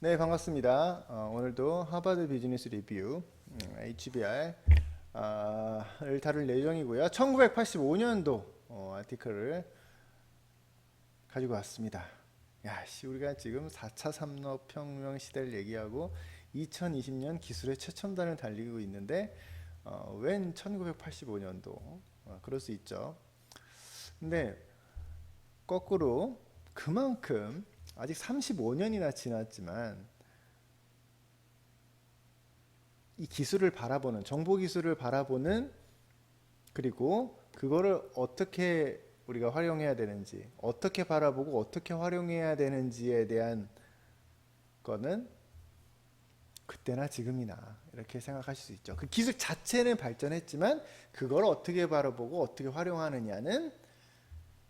네, 반갑습니다. 오늘도 하버드 비즈니스 리뷰 HBR을 다룰 예정이고요. 1985년도 아티클을 가지고 왔습니다. 야, 우리가 지금 4차 산업혁명 시대를 얘기하고 2020년 기술의 최첨단을 달리고 있는데 웬 1985년도? 그럴 수 있죠. 근데 거꾸로 그만큼 아직 35년이나 지났지만 이 기술을 바라보는 정보 기술을 바라보는 그리고 그거를 어떻게 우리가 활용해야 되는지 어떻게 바라보고 어떻게 활용해야 되는지에 대한 거는 그때나 지금이나 이렇게 생각하실 수 있죠. 그 기술 자체는 발전했지만 그걸 어떻게 바라보고 어떻게 활용하느냐는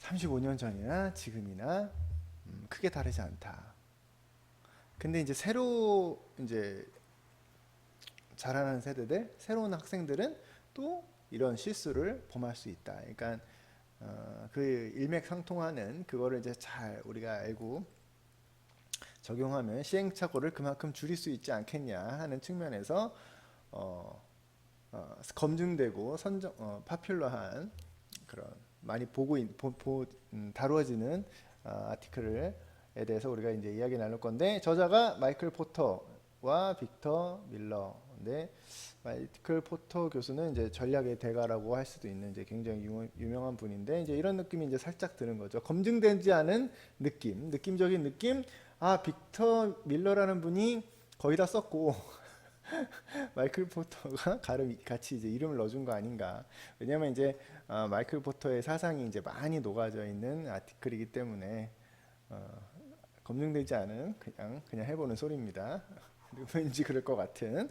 35년 전이나 지금이나 크게 다르지 않다. 근데 이제 새로 이제 자라는 세대들, 새로운 학생들은 또 이런 실수를 범할 수 있다. 그러니까 그 일맥상통하는 그거를 이제 잘 우리가 알고 적용하면 시행착오를 그만큼 줄일 수 있지 않겠냐 하는 측면에서 검증되고 파퓰러한 그런 많이 다루어지는 아티클에 대해서 우리가 이제 이야기 나눌 건데 저자가 마이클 포터와 빅터 밀러인데 마이클 포터 교수는 이제 전략의 대가라고 할 수도 있는 이제 굉장히 유명한 분인데 이제 이런 느낌이 이제 살짝 드는 거죠. 검증되지 않은 느낌적인 느낌. 아, 빅터 밀러라는 분이 거의 다 썼고 마이클 포터가 같이 이제 이름을 넣어준 거 아닌가. 왜냐면 이제 마이클 포터의 사상이 이제 많이 녹아져 있는 아티클이기 때문에 검증되지 않은 그냥 해보는 소리입니다. 그리고 왠지 그럴 것 같은.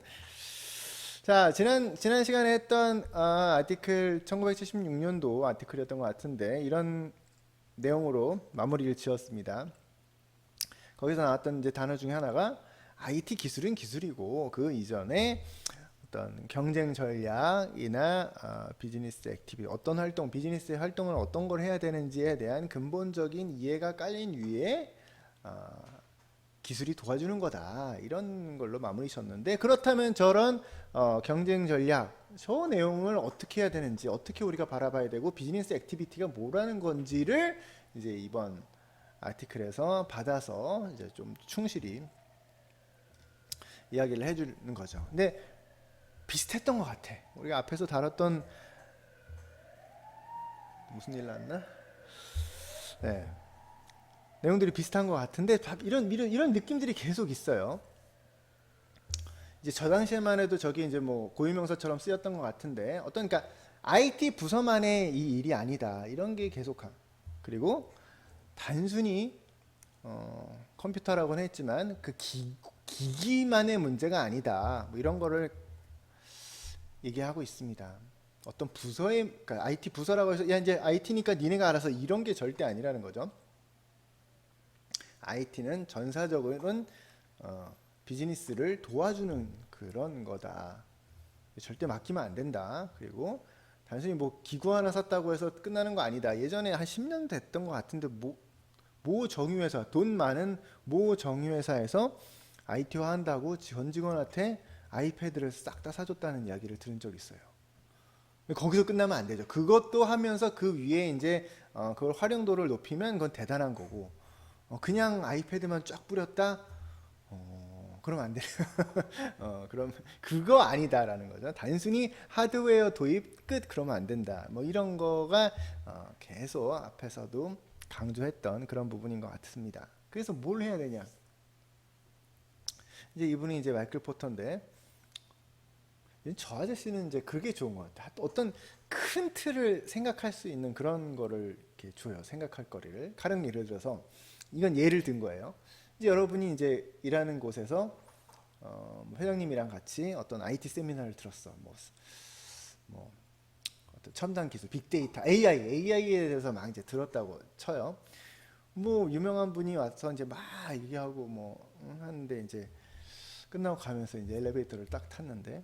자, 지난 시간에 했던 아티클 1976년도 아티클이었던 것 같은데 이런 내용으로 마무리를 지었습니다. 거기서 나왔던 이제 단어 중에 하나가 IT 기술은 기술이고 그 이전에 어떤 경쟁 전략이나 비즈니스 액티비티 어떤 활동 비즈니스 활동을 어떤 걸 해야 되는지에 대한 근본적인 이해가 깔린 위에 기술이 도와주는 거다 이런 걸로 마무리 셨는데 그렇다면 저런 경쟁 전략 저 내용을 어떻게 해야 되는지 어떻게 우리가 바라봐야 되고 비즈니스 액티비티가 뭐라는 건지를 이제 이번 아티클에서 받아서 이제 좀 충실히 이야기를 해주는 거죠. 근데 비슷했던 것 같아. 우리가 앞에서 다뤘던 무슨 일 났나? 네. 내용들이 비슷한 것 같은데 이런 느낌들이 계속 있어요. 이제 저 당시에만 해도 저게 이제 뭐 고유명사처럼 쓰였던 것 같은데 어떤 그러니까 IT 부서만의 이 일이 아니다 이런 게 계속한 그리고 단순히 컴퓨터라고는 했지만 그 기기만의 문제가 아니다 뭐 이런 거를 얘기하고 있습니다. 어떤 부서의 그러니까 IT 부서라고 해서 야 이제 IT니까 니네가 알아서 이런 게 절대 아니라는 거죠. IT는 전사적으로는 비즈니스를 도와주는 그런 거다. 절대 맡기면 안 된다. 그리고 단순히 뭐 기구 하나 샀다고 해서 끝나는 거 아니다. 예전에 한 10년 됐던 것 같은데 모 정유회사 돈 많은 모 정유회사에서 IT화 한다고 전 직원한테 아이패드를 싹 다 사줬다는 이야기를 들은 적 있어요. 거기서 끝나면 안 되죠. 그것도 하면서 그 위에 이제 그걸 활용도를 높이면 그건 대단한 거고 그냥 아이패드만 쫙 뿌렸다? 그럼 안 돼요. 그럼 그거 아니다라는 거죠. 단순히 하드웨어 도입 끝 그러면 안 된다. 뭐 이런 거가 계속 앞에서도 강조했던 그런 부분인 것 같습니다. 그래서 뭘 해야 되냐? 이제 이분이 이제 마이클 포터인데 저 아저씨는 이제 그게 좋은 것 같아. 어떤 큰 틀을 생각할 수 있는 그런 거를 이렇게 줘요. 생각할 거리를. 가령 예를 들어서 이건 예를 든 거예요. 이제 여러분이 이제 일하는 곳에서 뭐 회장님이랑 같이 어떤 IT 세미나를 들었어. 뭐 어떤 첨단 기술, 빅데이터, AI에 대해서 막 이제 들었다고 쳐요. 뭐 유명한 분이 와서 이제 막 얘기하고 뭐 하는데 이제 끝나고 가면서 이제 엘리베이터를 딱 탔는데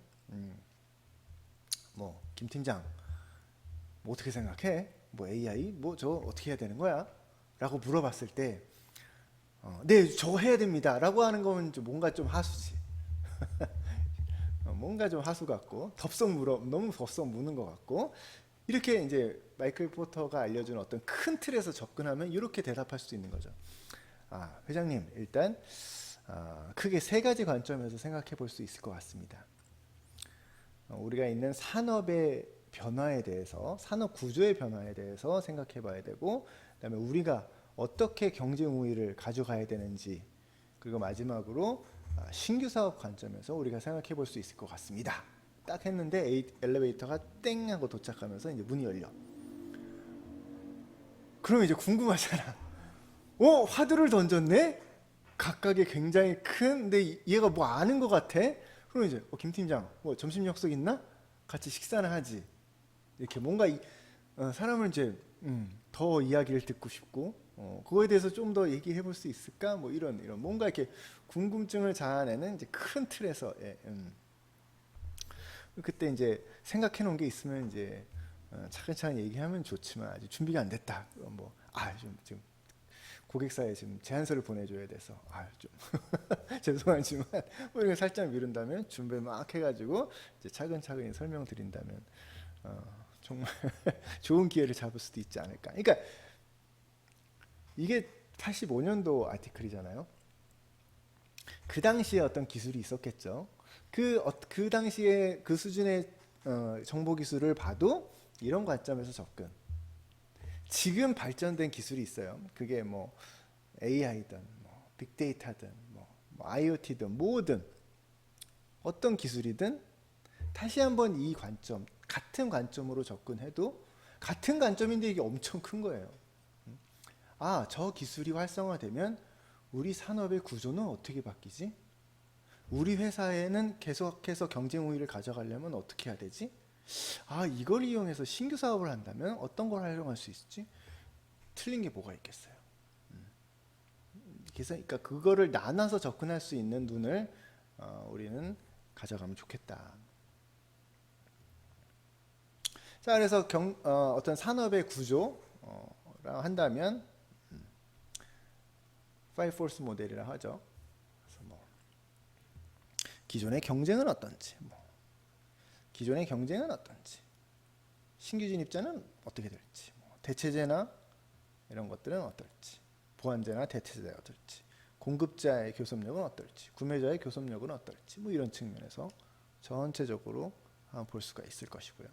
뭐 김 팀장 뭐 어떻게 생각해? 뭐 AI 뭐 저 어떻게 해야 되는 거야? 라고 물어봤을 때 네, 저거 해야 됩니다라고 하는 거면 좀 뭔가 좀 하수지. 뭔가 좀 하수 같고 너무 덥석 무는 것 같고 이렇게 이제 마이클 포터가 알려준 어떤 큰 틀에서 접근하면 이렇게 대답할 수 있는 거죠. 회장님 일단 크게 세 가지 관점에서 생각해 볼 수 있을 것 같습니다. 우리가 있는 산업의 변화에 대해서 산업 구조의 변화에 대해서 생각해 봐야 되고 그다음에 우리가 어떻게 경쟁 우위를 가져가야 되는지 그리고 마지막으로 신규 사업 관점에서 우리가 생각해 볼 수 있을 것 같습니다. 딱 했는데 엘리베이터가 땡 하고 도착하면서 이제 문이 열려. 그럼 이제 궁금하잖아. 화두를 던졌네? 각각의 굉장히 큰, 근데 얘가 뭐 아는 것 같아? 그럼 이제 김 팀장 뭐 점심 약속 있나? 같이 식사나 하지. 이렇게 뭔가 사람을 이제 더 이야기를 듣고 싶고 그거에 대해서 좀 더 얘기해 볼 수 있을까? 뭐 이런 뭔가 이렇게 궁금증을 자아내는 이제 큰 틀에서 그때 이제 생각해 놓은 게 있으면 이제 차근차근 얘기하면 좋지만 아직 준비가 안 됐다. 지금 고객사에 지금 제안서를 보내줘야 돼서 좀 죄송하지만 우리가 살짝 미룬다면 준비 막 해가지고 이제 차근차근 설명드린다면 정말 좋은 기회를 잡을 수도 있지 않을까. 그러니까 이게 85년도 아티클이잖아요. 그 당시에 어떤 기술이 있었겠죠. 그 당시에 그 수준의 정보 기술을 봐도 이런 관점에서 접근. 지금 발전된 기술이 있어요. 그게 뭐 AI든 뭐 빅데이터든 뭐 IoT든 뭐든 어떤 기술이든 다시 한번 이 관점 같은 관점으로 접근해도 같은 관점인데 이게 엄청 큰 거예요. 저 기술이 활성화되면 우리 산업의 구조는 어떻게 바뀌지? 우리 회사에는 계속해서 경쟁 우위를 가져가려면 어떻게 해야 되지? 이걸 이용해서 신규 사업을 한다면 어떤 걸 활용할 수 있지? 틀린 게 뭐가 있겠어요? 그래서 그러니까 그거를 나눠서 접근할 수 있는 눈을 우리는 가져가면 좋겠다. 자, 그래서 어떤 산업의 구조라 한다면 파이브 포스 모델이라 하죠. 그래서 기존의 경쟁은 어떤지, 기존의 경쟁은 어떤지, 신규 진입자는 어떻게 될지, 대체제나 이런 것들은 어떨지, 보완제나 대체제가 어떨지, 공급자의 교섭력은 어떨지, 구매자의 교섭력은 어떨지, 이런 측면에서 전체적으로 한번 볼 수가 있을 것이고요.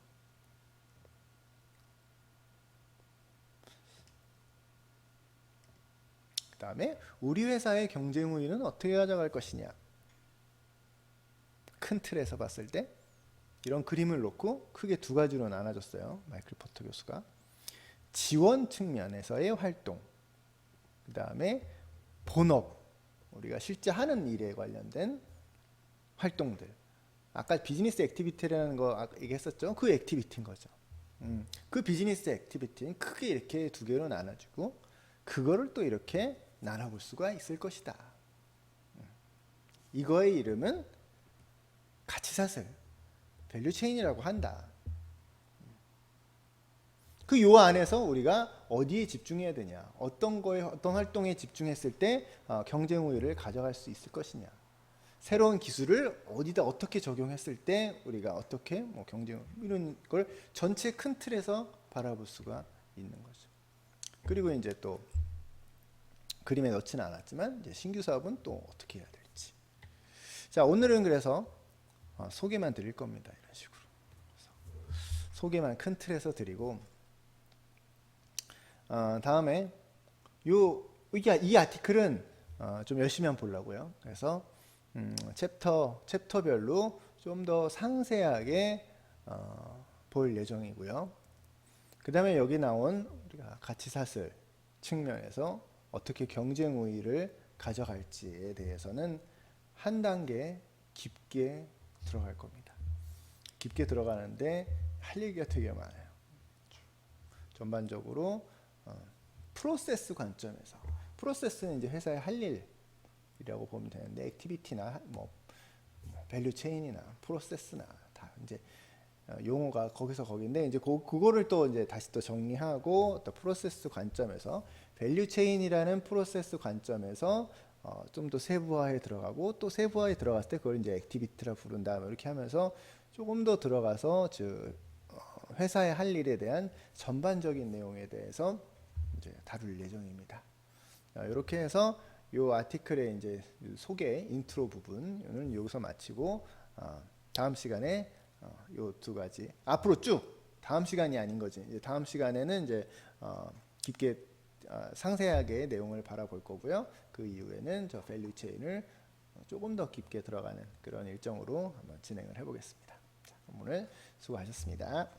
그 다음에 우리 회사의 경쟁 우위는 어떻게 가져갈 것이냐. 큰 틀에서 봤을 때 이런 그림을 놓고 크게 두 가지로 나눠줬어요. 마이클 포터 교수가. 지원 측면에서의 활동, 그 다음에 본업, 우리가 실제 하는 일에 관련된 활동들. 아까 비즈니스 액티비티라는 거 얘기했었죠. 그 액티비티인 거죠. 그 비즈니스 액티비티는 크게 이렇게 두 개로 나눠주고 그거를 또 이렇게 나눠볼 수가 있을 것이다. 이거의 이름은 가치사슬, 밸류 체인이라고 한다. 그 요 안에서 우리가 어디에 집중해야 되냐, 어떤 활동에 집중했을 때 경쟁 우위를 가져갈 수 있을 것이냐, 새로운 기술을 어디다 어떻게 적용했을 때 우리가 어떻게 경쟁 이런 걸 전체 큰 틀에서 바라볼 수가 있는 거죠. 그리고 이제 또 그림에 넣지는 않았지만 이제 신규 사업은 또 어떻게 해야 될지. 자, 오늘은 그래서 소개만 드릴 겁니다. 이런 식으로 소개만 큰 틀에서 드리고 다음에 이 아티클은 좀 열심히 한번 보려고요. 그래서 챕터별로 좀 더 상세하게 볼 예정이고요. 그 다음에 여기 나온 우리가 가치사슬 측면에서 어떻게 경쟁 우위를 가져갈지에 대해서는 한 단계 깊게 들어갈 겁니다. 깊게 들어가는데 할 얘기가 되게 많아요. 전반적으로 프로세스 관점에서, 프로세스는 이제 회사의 할 일이라고 보면 되는데 액티비티나 밸류 체인이나 프로세스나 다 이제 용어가 거기서 거긴데 이제 그거를 또 이제 다시 또 정리하고 또 프로세스 관점에서 밸류 체인이라는 프로세스 관점에서 좀 더 세부화에 들어가고 또 세부화에 들어갔을 때 그걸 이제 액티비티라 부른다 이렇게 하면서 조금 더 들어가서 회사의 할 일에 대한 전반적인 내용에 대해서 이제 다룰 예정입니다. 이렇게 해서 이 아티클의 이제 소개 인트로 부분은 여기서 마치고 다음 시간에 요 두 가지 앞으로 쭉 다음 시간이 아닌 거지. 이제 다음 시간에는 이제 깊게 상세하게 내용을 바라볼 거고요. 그 이후에는 저 밸류 체인을 조금 더 깊게 들어가는 그런 일정으로 한번 진행을 해보겠습니다. 자, 오늘 수고하셨습니다.